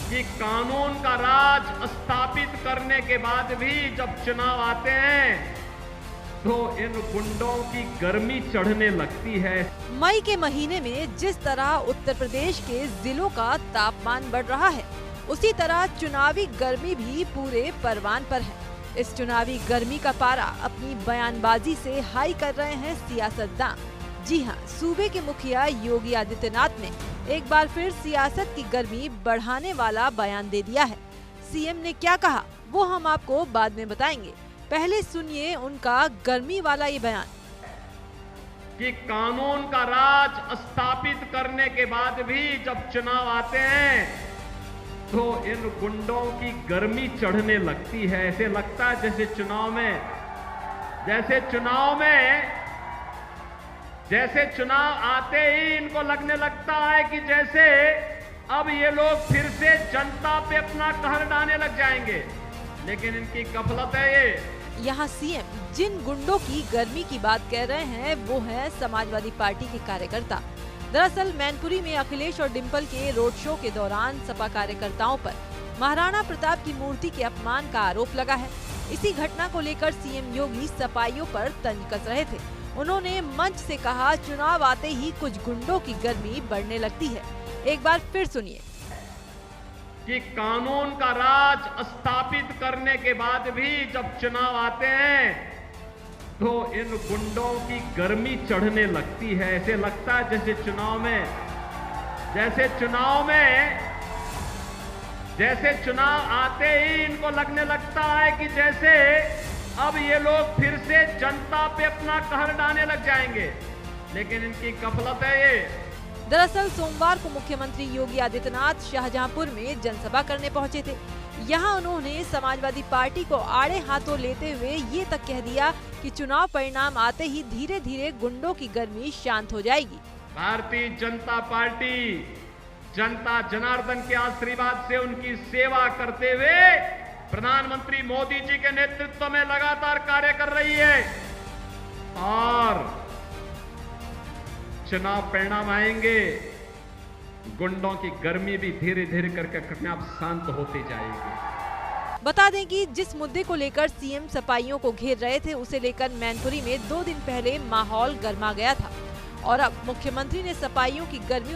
कि कानून का राज स्थापित करने के बाद भी जब चुनाव आते हैं तो इन गुंडों की गर्मी चढ़ने लगती है। मई के महीने में जिस तरह उत्तर प्रदेश के जिलों का तापमान बढ़ रहा है, उसी तरह चुनावी गर्मी भी पूरे परवान पर है। इस चुनावी गर्मी का पारा अपनी बयानबाजी से हाई कर रहे हैं सियासतदान। जी हां, सूबे के मुखिया योगी आदित्यनाथ ने एक बार फिर सियासत की गर्मी बढ़ाने वाला बयान दे दिया है। सीएम ने क्या कहा वो हम आपको बाद में बताएंगे, पहले सुनिए उनका गर्मी वाला ये बयान। कि कानून का राज स्थापित करने के बाद भी जब चुनाव आते हैं तो इन गुंडों की गर्मी चढ़ने लगती है। ऐसे लगता है जैसे चुनाव आते ही इनको लगने लगता है कि जैसे अब ये लोग फिर से जनता पे अपना कहर ढाने लग जाएंगे, लेकिन इनकी गफलत है ये। यहाँ सीएम जिन गुंडों की गर्मी की बात कह रहे हैं वो है समाजवादी पार्टी के कार्यकर्ता। दरअसल मैनपुरी में अखिलेश और डिम्पल के रोड शो के दौरान सपा कार्यकर्ताओं पर महाराणा प्रताप की मूर्ति के अपमान का आरोप लगा है। इसी घटना को लेकर सीएम योगी सपाइयों पर तंज कस रहे थे। उन्होंने मंच से कहा, चुनाव आते ही कुछ गुंडों की गर्मी बढ़ने लगती है। एक बार फिर सुनिए। कि कानून का राज स्थापित करने के बाद भी जब चुनाव आते हैं तो इन गुंडों की गर्मी चढ़ने लगती है। ऐसे लगता है जैसे चुनाव आते ही इनको लगने लगता है कि जैसे अब ये लोग फिर से जनता पे अपना कहर ढाने लग जाएंगे, लेकिन इनकी गफलत है ये। दरअसल सोमवार को मुख्यमंत्री योगी आदित्यनाथ शाहजहांपुर में जनसभा करने पहुंचे थे। यहां उन्होंने समाजवादी पार्टी को आड़े हाथों लेते हुए ये तक कह दिया कि चुनाव परिणाम आते ही धीरे धीरे गुंडों की गर्मी शांत हो जाएगी। भारतीय जनता पार्टी जनता जनार्दन के आशीर्वाद से उनकी सेवा करते हुए प्रधानमंत्री मोदी जी के नेतृत्व में लगातार कार्य कर रही है, और चुनाव परिणाम आएंगे, गुंडों की गर्मी भी धीरे धीरे करके अपने आप शांत होती जाएगी। बता दें कि जिस मुद्दे को लेकर सीएम सपाइयों को घेर रहे थे, उसे लेकर मैनपुरी में 2 दिन पहले माहौल गर्मा गया था और अब मुख्यमंत्री ने सपाइयों की गर्मी